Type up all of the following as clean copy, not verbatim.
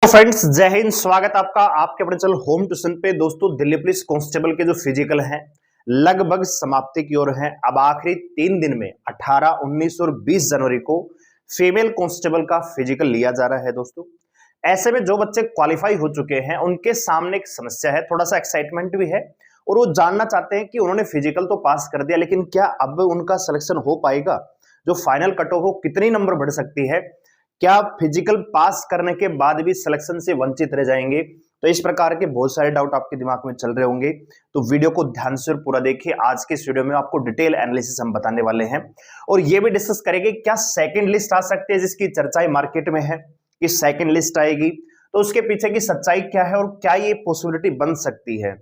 Friends, जय हिंद। स्वागत आपका आपके अपने चैनल होम ट्यूशन पे। दोस्तों, दिल्ली पुलिस कांस्टेबल के जो फिजिकल हैं लगभग समाप्ति की ओर हैं। अब आखिरी 3 दिन में 18, 19 और 20 जनवरी को फीमेल कांस्टेबल का फिजिकल लिया जा रहा है। दोस्तों, ऐसे में जो बच्चे क्वालिफाई हो चुके हैं उनके सामने एक समस्या है, थोड़ा सा एक्साइटमेंट भी है और वो जानना चाहते हैं कि उन्होंने फिजिकल तो पास कर दिया, लेकिन क्या अब उनका सिलेक्शन हो पाएगा? जो फाइनल कट ऑफ हो कितनी नंबर बढ़ सकती है? क्या फिजिकल पास करने के बाद भी सिलेक्शन से वंचित रह जाएंगे? तो इस प्रकार के बहुत सारे डाउट आपके दिमाग में चल रहे होंगे, तो वीडियो को ध्यान से पूरा देखिए। आज के इस वीडियो में आपको डिटेल एनालिसिस हम बताने वाले हैं और ये भी डिस्कस करेंगे क्या सेकंड लिस्ट आ सकती है जिसकी चर्चा मार्केट में है कि सेकंड लिस्ट आएगी, तो उसके पीछे की सच्चाई क्या है और क्या ये पॉसिबिलिटी बन सकती है।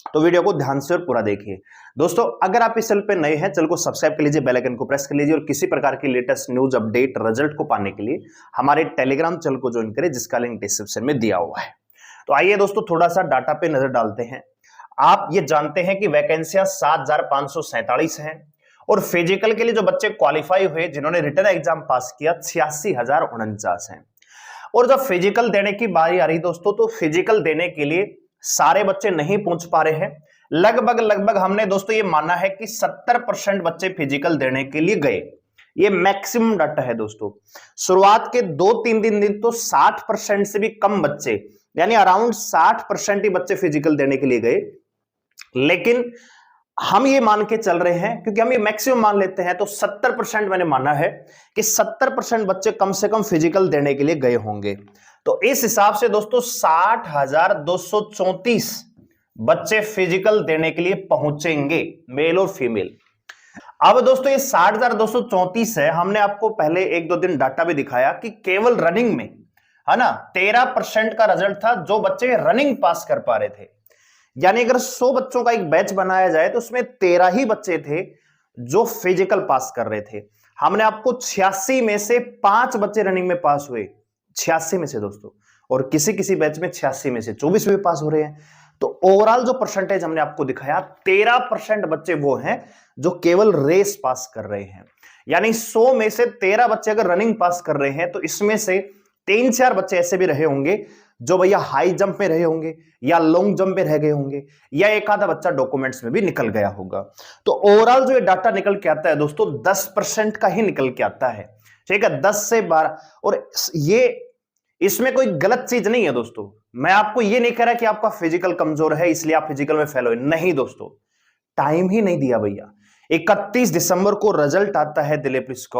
तो वीडियो को ध्यान से और पूरा देखिए। दोस्तों, अगर आप इस चैनल पे नए हैं, चैनल को सब्सक्राइब कर लीजिए, बेल आइकन को प्रेस कर लीजिए और किसी प्रकार की लेटेस्ट न्यूज अपडेट रिजल्ट को पाने के लिए हमारे टेलीग्राम चैनल को ज्वाइन करें, जिसका लिंक डिस्क्रिप्शन में दिया हुआ है। तो आइए दोस्तों, थोड़ा सा डाटा पे नजर डालते हैं। आप ये जानते हैं कि वैकेंसियां 7,547 हैं और फिजिकल के लिए जो बच्चे क्वालिफाई हुए जिन्होंने रिटन एग्जाम पास किया 86,049 हैं। और जब फिजिकल देने की बारी आ रही दोस्तों, तो फिजिकल देने के लिए सारे बच्चे नहीं पहुंच पा रहे हैं। लगभग हमने दोस्तों ये माना है कि 70% बच्चे फिजिकल देने के लिए गए। ये मैक्सिमम डाटा है दोस्तों। शुरुआत के 2-3 दिन तो 60% से भी कम बच्चे, यानी अराउंड 60% ही बच्चे फिजिकल देने के लिए गए। लेकिन हम ये मान के चल रहे हैं, क्योंकि हम ये मैक्सिमम मान लेते हैं, तो 70% मैंने माना है कि 70% बच्चे कम से कम फिजिकल देने के लिए गए होंगे। तो इस हिसाब से दोस्तों 60,234 बच्चे फिजिकल देने के लिए पहुंचेंगे, मेल और फीमेल। अब दोस्तों ये 60,234 है। हमने आपको पहले 1-2 दिन डाटा भी दिखाया कि केवल रनिंग में, है ना, 13% का रिजल्ट था जो बच्चे रनिंग पास कर पा रहे थे। यानी अगर 100 बच्चों का एक बैच बनाया जाए तो उसमें 13 ही बच्चे थे जो फिजिकल पास कर रहे थे। हमने आपको 86 में से 5 बच्चे रनिंग में पास हुए, 86 में से दोस्तों, और किसी किसी बैच में 86 में से 24 भी पास हो रहे हैं। तो ओवरऑल जो परसेंटेज हमने आपको दिखाया, 13% बच्चे वो हैं जो केवल रेस पास कर रहे हैं। यानी 100 में से 13 बच्चे अगर रनिंग पास कर रहे हैं, तो इसमें से 3-4 बच्चे ऐसे भी रहे होंगे जो भैया हाई जंप में रहे होंगे या लॉन्ग जंप में रह गए होंगे, या एक आधा बच्चा डॉक्यूमेंट्स में भी निकल गया होगा। तो ओवरऑल जो ये डाटा निकल के आता है दोस्तों, 10% का ही निकल के आता है। ठीक है, 10 से 12। और ये इसमें कोई गलत चीज नहीं है दोस्तों। मैं आपको ये नहीं कह रहा कि आपका फिजिकल कमजोर है इसलिए आप फिजिकल में फेल हुए, नहीं दोस्तों, टाइम ही नहीं दिया भैया। 31 दिसंबर को रिजल्ट आता है दिल्ली पुलिस का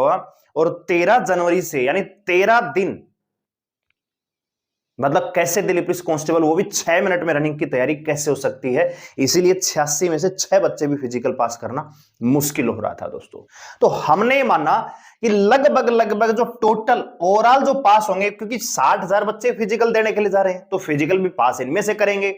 और 13 जनवरी से, यानी 13 दिन, मतलब कैसे दिल्ली पुलिस कांस्टेबल, वो भी 6 मिनट में रनिंग की तैयारी कैसे हो सकती है? इसीलिए 86 में से 6 बच्चे भी फिजिकल पास करना मुश्किल हो रहा था दोस्तों। तो हमने माना कि लगभग जो टोटल ओवरऑल जो पास होंगे, क्योंकि 60,000 बच्चे फिजिकल देने के लिए जा रहे हैं, तो फिजिकल भी पास इनमें से करेंगे।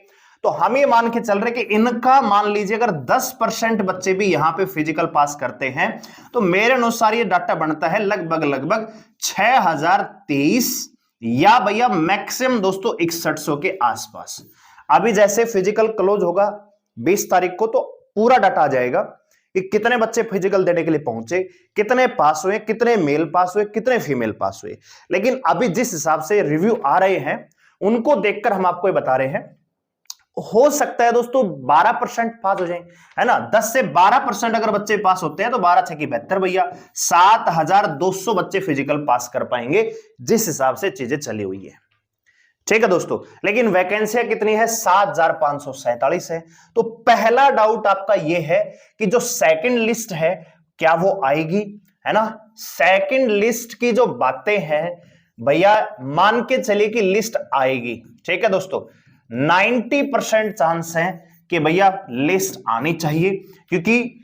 तो हम ये मान के चल रहे कि इनका, मान लीजिए अगर 10% बच्चे भी यहां पे फिजिकल पास करते हैं, तो मेरे अनुसार ये डाटा बनता है लगभग 6,023 या भैया मैक्सिमम दोस्तों 6100 के आसपास। अभी जैसे फिजिकल क्लोज होगा 20 तारीख को, तो पूरा डाटा आ जाएगा कि कितने बच्चे फिजिकल देने के लिए पहुंचे, कितने पास हुए, कितने मेल पास हुए, कितने फीमेल पास हुए। लेकिन अभी जिस हिसाब से रिव्यू आ रहे हैं उनको देखकर हम आपको ये बता रहे हैं, हो सकता है दोस्तों 12% पास हो जाए, है ना। 10 से 12% अगर बच्चे पास होते हैं तो 12×6 = 72 भैया, 7,200 बच्चे फिजिकल पास कर पाएंगे जिस हिसाब से चीजें चली हुई है। ठीक है दोस्तों, लेकिन वैकेंसियां कितनी है? 7,547 है। तो पहला डाउट आपका यह है कि जो सेकंड लिस्ट है क्या वो आएगी, है ना। सेकंड लिस्ट की जो बातें हैं भैया, मान के चलिए कि लिस्ट आएगी। ठीक है दोस्तों, 90% चांस है कि भैया लिस्ट आनी चाहिए, क्योंकि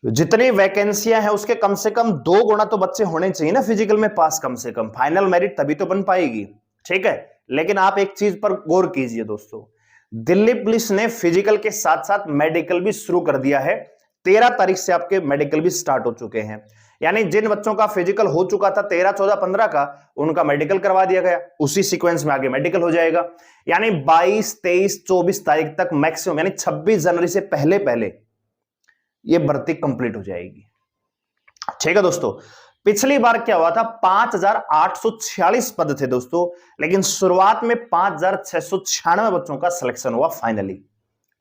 जितनी वैकेंसियां हैं उसके कम से कम 2 गुना तो बच्चे होने चाहिए ना फिजिकल में पास, कम से कम फाइनल मेरिट तभी तो बन पाएगी। ठीक है, लेकिन आप एक चीज पर गौर कीजिए दोस्तों, दिल्ली पुलिस ने फिजिकल के साथ साथ मेडिकल भी शुरू कर दिया है। 13 तारीख से आपके मेडिकल भी स्टार्ट हो चुके हैं। यानी जिन बच्चों का फिजिकल हो चुका था 13, 14, 15 का, उनका मेडिकल करवा दिया गया, उसी सीक्वेंस में आगे मेडिकल हो जाएगा। यानी 22, 23, 24 तारीख तक मैक्सिमम, यानी 26 जनवरी से पहले ये भर्ती कंप्लीट हो जाएगी। ठीक है दोस्तों, पिछली बार क्या हुआ था, 5,846 पद थे दोस्तों, लेकिन शुरुआत में 5,696 बच्चों का सिलेक्शन हुआ फाइनली।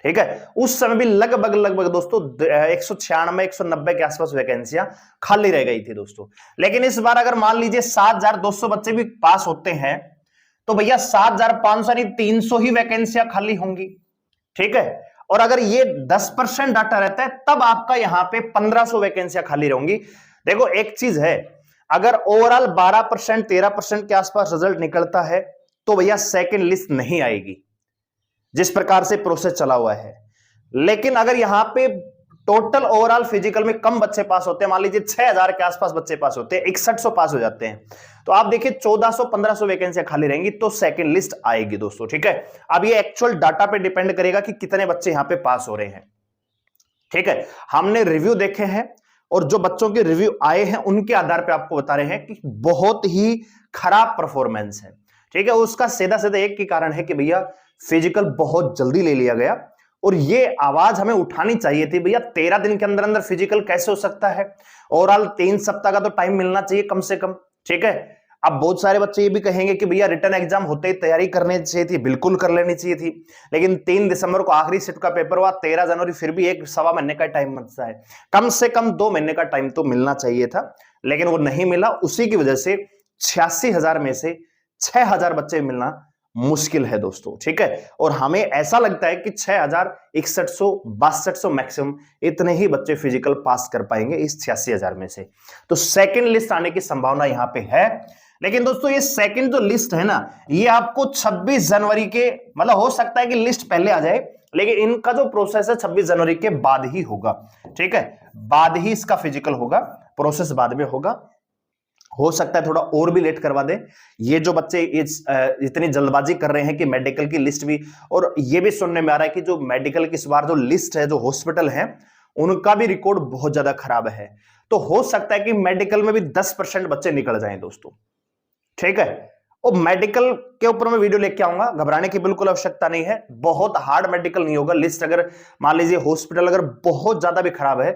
ठीक है, उस समय भी लगभग दोस्तों 196 190 के आसपास वैकेंसियां खाली रह गई थी दोस्तों। लेकिन इस बार अगर मान लीजिए 7,200 बच्चे भी पास होते हैं तो भैया 7,500 नहीं 300 ही वैकेंसियां खाली होंगी। ठीक है, और अगर ये 10% डाटा रहता है तब आपका यहां पे 1,500 वैकेंसियां खाली रहेंगी। देखो एक चीज है, अगर ओवरऑल 12% 13% के आसपास रिजल्ट निकलता है तो भैया सेकंड लिस्ट नहीं आएगी, जिस प्रकार से प्रोसेस चला हुआ है। लेकिन अगर यहां पे टोटल ओवरऑल फिजिकल में कम बच्चे पास होते हैं, मान लीजिए 6,000 के आसपास बच्चे पास होते हैं, 6100 पास हो जाते हैं, तो आप देखिए 1,400-1,500 वैकेंसियां खाली रहेंगी तो सेकंड लिस्ट आएगी दोस्तों। ठीक है, अब ये एक्चुअल डाटा पे डिपेंड करेगा कि कितने बच्चे यहां पे पास हो रहे हैं। ठीक है, हमने रिव्यू देखे हैं और जो बच्चों के रिव्यू आए हैं उनके आधार पे आपको बता रहे हैं कि बहुत ही खराब परफॉर्मेंस है। ठीक है, उसका सीधा सीधा एक ही कारण है कि भैया फिजिकल बहुत जल्दी ले लिया गया, और ये आवाज हमें उठानी चाहिए थी भैया 13 दिन के अंदर अंदर फिजिकल कैसे हो सकता है, ओवरऑल 3 सप्ताह का तो टाइम मिलना चाहिए कम से कम। ठीक है, अब बहुत सारे बच्चे ये भी कहेंगे कि भैया रिटर्न एग्जाम होते ही तैयारी करनी चाहिए थी, बिल्कुल कर लेनी चाहिए थी, लेकिन 3 दिसंबर को आखिरी शिफ्ट का पेपर हुआ, 13 जनवरी फिर भी 1-1.25 महीने का टाइम बचता है, कम से कम 2 महीने का टाइम तो मिलना चाहिए था, लेकिन वो नहीं मिला। उसी की वजह से 86,000 में से 6,000 बच्चे मिलना मुश्किल है दोस्तों। ठीक है, और हमें ऐसा लगता है कि 6,000 6100 6200 मैक्सिमम इतने ही बच्चे फिजिकल पास कर पाएंगे इस 86,000 में से, तो सेकंड लिस्ट आने की संभावना यहां पे है। लेकिन दोस्तों ये सेकंड जो लिस्ट है ना, ये आपको 26 जनवरी के, मतलब हो सकता है कि लिस्ट पहले आ जाए, लेकिन इनका जो प्रोसेस है 26 जनवरी के बाद ही होगा। ठीक है, बाद ही इसका फिजिकल होगा, प्रोसेस बाद में होगा। हो सकता है थोड़ा और भी लेट करवा दे। ये जो बच्चे इतनी जल्दबाजी कर रहे हैं कि मेडिकल की लिस्ट भी, और ये भी सुनने में आ रहा है कि जो मेडिकल की इस बार जो लिस्ट है, जो हॉस्पिटल है उनका भी रिकॉर्ड बहुत ज्यादा खराब है, तो हो सकता है कि मेडिकल में भी 10% बच्चे निकल जाएं दोस्तों। ठीक है, और मेडिकल के ऊपर मैं वीडियो लेके आऊंगा, घबराने की बिल्कुल आवश्यकता नहीं है, बहुत हार्ड मेडिकल नहीं होगा। लिस्ट अगर मान लीजिए हॉस्पिटल अगर बहुत ज्यादा भी खराब है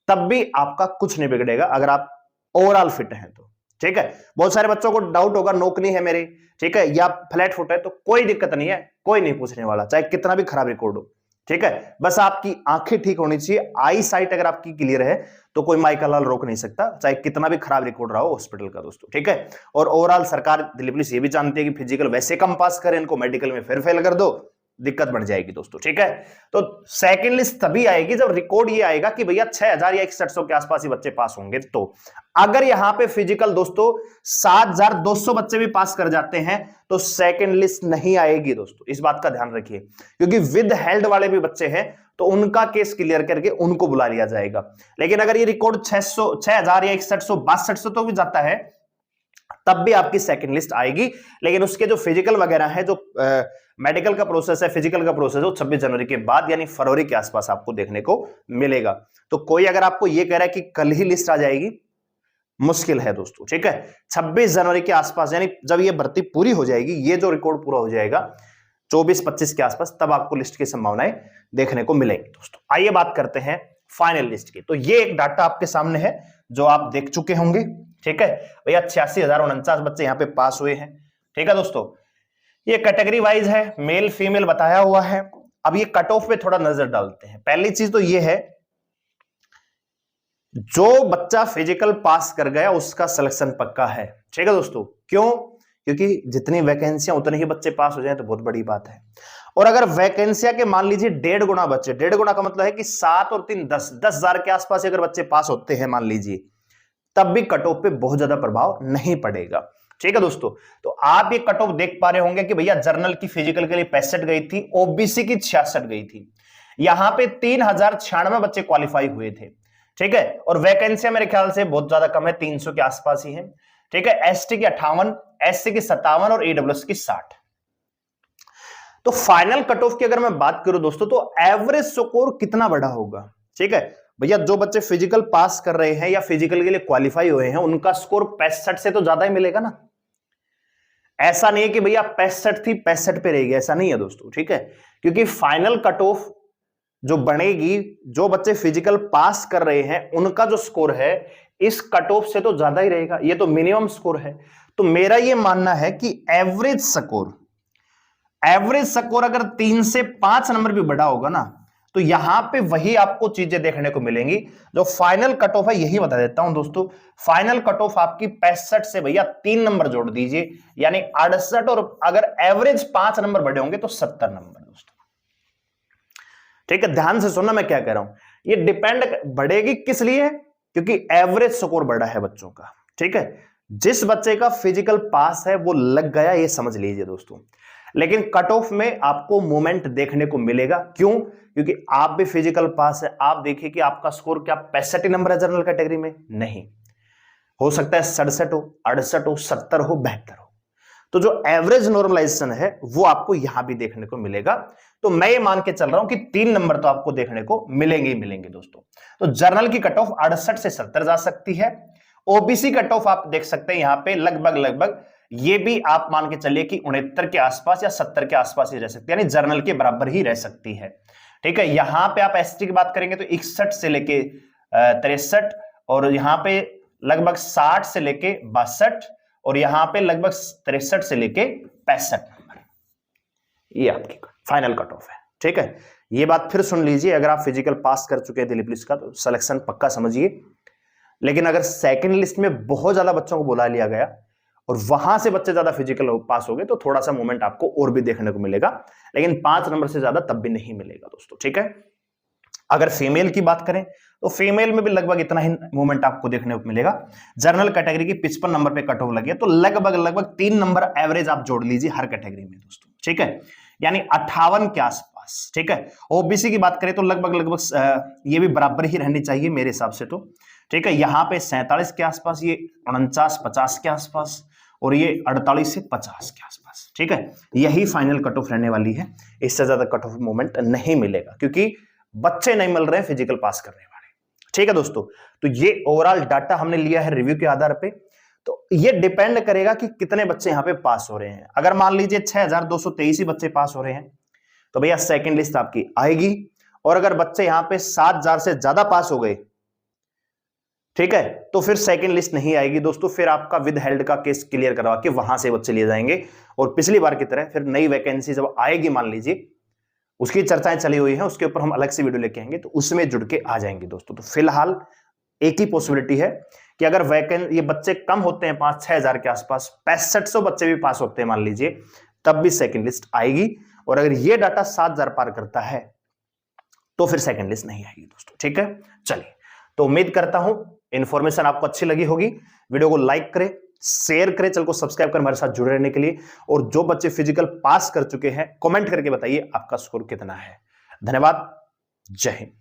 तब भी आपका कुछ नहीं बिगड़ेगा अगर आप ओवरऑल फिट हैं तो। ठीक है, बहुत सारे बच्चों को डाउट होगा नौकरी है मेरी, ठीक है, या फ्लैट फुट है, तो कोई दिक्कत नहीं है, कोई नहीं पूछने वाला, चाहे कितना भी खराब रिकॉर्ड हो। ठीक है, बस आपकी आंखें ठीक होनी चाहिए, आई साइट अगर आपकी क्लियर है तो कोई माइकल लाल रोक नहीं सकता, चाहे कितना भी खराब रिकॉर्ड रहा हो हॉस्पिटल का दोस्तों। ठीक है, और ओवरऑल सरकार दिल्ली पुलिस ये भी जानती है कि फिजिकल वैसे कम पास करें, इनको मेडिकल में फिर फेल कर दो, दिक्कत बढ़ जाएगी दोस्तों। ठीक है, तो सेकंड लिस्ट तभी आएगी जब रिकॉर्ड ये आएगा कि भैया 6,000 या 6100 के आसपास ही बच्चे पास होंगे। तो अगर यहां पे फिजिकल दोस्तों 7,200 बच्चे भी पास कर जाते हैं तो सेकंड लिस्ट नहीं आएगी दोस्तों, इस बात का ध्यान रखिए, क्योंकि विद हेल्ड वाले भी बच्चे हैं तो उनका केस क्लियर करके उनको बुला लिया जाएगा। लेकिन अगर ये रिकॉर्ड 6,000 या 6100 6200 तो भी जाता है तब भी आपकी सेकंड लिस्ट आएगी, लेकिन उसके जो फिजिकल वगैरह है, जो मेडिकल का प्रोसेस है, फिजिकल का प्रोसेस है, वो 26 जनवरी के बाद यानी फरवरी के आसपास आपको देखने को मिलेगा। तो कोई अगर आपको ये कह रहा है कि कल ही लिस्ट आ जाएगी, मुश्किल है दोस्तों। ठीक है, 26 जनवरी के आसपास यानी जब ये भर्ती पूरी हो जाएगी, ये जो रिकॉर्ड पूरा हो जाएगा 24-25 के आसपास, तब आपको लिस्ट की संभावनाएं देखने को मिलेंगी दोस्तों। आइए बात करते हैं फाइनल लिस्ट की। तो ये एक डाटा आपके सामने है जो आप देख चुके होंगे। ठीक है भैया, 86,049 बच्चे यहाँ पे पास हुए हैं। ठीक है दोस्तों, ये कैटेगरी वाइज है, मेल फीमेल बताया हुआ है। अब ये कट ऑफ पे थोड़ा नजर डालते हैं। पहली चीज तो ये है, जो बच्चा फिजिकल पास कर गया उसका सिलेक्शन पक्का है। ठीक है दोस्तों, क्यों? क्योंकि जितनी वैकेंसियां उतने ही बच्चे पास हो जाए तो बहुत बड़ी बात है। और अगर वैकेंसियां के मान लीजिए 1.5 गुना बच्चे, 1.5 गुना का मतलब है कि 7 और 3 10,000 के आसपास अगर बच्चे पास होते हैं मान लीजिए, तब भी कट ऑफ पे बहुत ज्यादा प्रभाव नहीं पड़ेगा। ठीक है दोस्तों, तो आप ये कट ऑफ देख पा रहे होंगे कि भैया जर्नल की फिजिकल के लिए 65 गई थी, ओबीसी की 66 गई थी। यहां पे 3,096 बच्चे क्वालिफाई हुए थे। ठीक है, और वैकेंसियां मेरे ख्याल से बहुत ज्यादा कम है, 300 के आसपास ही है। ठीक है, एसटी की 58, एससी की 57 और ईडब्ल्यूएस की 60। तो फाइनल कट ऑफ की अगर मैं बात करूं दोस्तों, तो एवरेज स्कोर कितना बड़ा होगा? ठीक है भैया, जो बच्चे फिजिकल पास कर रहे हैं या फिजिकल के लिए क्वालिफाई हुए हैं, उनका स्कोर 65 से तो ज्यादा ही मिलेगा ना। ऐसा नहीं है कि भैया 65 थी 65 पे रहेगी, ऐसा नहीं है दोस्तों। ठीक है, क्योंकि फाइनल कट ऑफ जो बनेगी, जो बच्चे फिजिकल पास कर रहे हैं उनका जो स्कोर है इस कट ऑफ से तो ज्यादा ही रहेगा, ये तो मिनिमम स्कोर है। तो मेरा ये मानना है कि एवरेज स्कोर अगर 3 से 5 नंबर भी बड़ा होगा ना, तो यहां पे वही आपको चीजें देखने को मिलेंगी। जो फाइनल कट ऑफ है यही बता देता हूं दोस्तों, फाइनल कट ऑफ आपकी 65 से भैया 3 नंबर जोड़ दीजिए, यानी 68, और अगर एवरेज 5 नंबर बड़े होंगे तो 70 नंबर दोस्तों। ठीक है, ध्यान से सुनना मैं क्या कह रहा हूं। ये डिपेंड बढ़ेगी किस लिए, क्योंकि एवरेज स्कोर बड़ा है बच्चों का। ठीक है, जिस बच्चे का फिजिकल पास है वो लग गया, ये समझ लीजिए दोस्तों। लेकिन कट ऑफ में आपको मूवमेंट देखने को मिलेगा, क्यों? क्योंकि आप भी फिजिकल पास है। आप देखिए कि आपका स्कोर क्या 65 नंबर है जनरल कैटेगरी में? नहीं, हो सकता है 67 हो, 68 हो, 70 हो, 72 हो। तो जो एवरेज नॉर्मलाइजेशन है वो आपको यहां भी देखने को मिलेगा। तो मैं ये मान के चल रहा हूं कि 3 नंबर तो आपको देखने को मिलेंगे ही मिलेंगे दोस्तों। तो जनरल की कट ऑफ 68 से 70 जा सकती है। ओबीसी कट ऑफ आप देख सकते हैं यहां पे लगभग ये भी आप मान के चलिए कि 69 के आसपास या 70 के आसपास ही रह सकती है, यानी जनरल के बराबर ही रह सकती है। ठीक है, यहां पे आप एसटी की बात करेंगे तो 61 से लेके 63, और यहां पे लगभग 60 से लेके 62, और यहां पे लगभग 63 से लेके 65 नंबर, ये आपकी फाइनल कट ऑफ है। ठीक है, ये बात फिर सुन लीजिए, अगर आप फिजिकल पास कर चुके हैं दिल्ली पुलिस का तो सिलेक्शन पक्का समझिए। लेकिन अगर सेकंड लिस्ट में बहुत ज्यादा बच्चों को बुला लिया गया और वहां से बच्चे ज्यादा फिजिकल पास हो गए तो थोड़ा सा मूवमेंट आपको और भी देखने को मिलेगा, लेकिन 5 नंबर से ज्यादा तब भी नहीं मिलेगा दोस्तों। ठीक है, अगर फीमेल की बात करें तो फीमेल में भी लगभग इतना ही मूवमेंट आपको देखने को मिलेगा। जनरल कैटेगरी की 55 नंबर पे कट ऑफ लगी है, तो लगभग 3 नंबर एवरेज आप जोड़ लीजिए हर कैटेगरी में दोस्तों। ठीक है, यानी 58 के आसपास। ठीक है, ओबीसी की बात करें तो लगभग ये भी बराबर ही रहनी चाहिए मेरे हिसाब से तो। ठीक है, यहां पे 47 के आसपास, ये 49-50 के आसपास, और ये 48 से 50 के आसपास। ठीक है, यही फाइनल कट ऑफ रहने वाली है, इससे ज्यादा कट ऑफ मूवमेंट नहीं मिलेगा क्योंकि बच्चे नहीं मिल रहे हैं फिजिकल पास करने वाले। ठीक है दोस्तों, तो ये ओवरऑल डाटा हमने लिया है रिव्यू के आधार पे। तो ये डिपेंड करेगा कि कितने बच्चे यहां पे पास हो रहे हैं। अगर मान लीजिए 6223 ही बच्चे पास हो रहे हैं तो भैया सेकंड लिस्ट आपकी आएगी, और अगर बच्चे यहां पे 7000 से ज्यादा पास हो गए, ठीक है, तो फिर सेकंड लिस्ट नहीं आएगी दोस्तों। फिर आपका विद हेल्ड का केस क्लियर करवा के वहां से बच्चे लिए जाएंगे, और पिछली बार की तरह फिर नई वैकेंसी जब आएगी, मान लीजिए उसकी चर्चाएं चली हुई हैं, उसके ऊपर हम अलग से वीडियो लेके आएंगे, तो उसमें जुड़ के आ जाएंगे दोस्तों। तो फिलहाल एक ही पॉसिबिलिटी है कि अगर ये बच्चे कम होते हैं 5-6 हजार के आसपास, 6500 बच्चे भी पास होते हैं मान लीजिए, तब भी सेकंड लिस्ट आएगी। और अगर ये डाटा 7000 पार करता है तो फिर सेकंड लिस्ट नहीं आएगी दोस्तों। ठीक है, चलिए, तो उम्मीद करता हूं इंफॉर्मेशन आपको अच्छी लगी होगी। वीडियो को लाइक करें, शेयर करें, चैनल को सब्सक्राइब कर हमारे साथ जुड़े रहने के लिए। और जो बच्चे फिजिकल पास कर चुके हैं कमेंट करके बताइए आपका स्कोर कितना है। धन्यवाद, जय हिंद।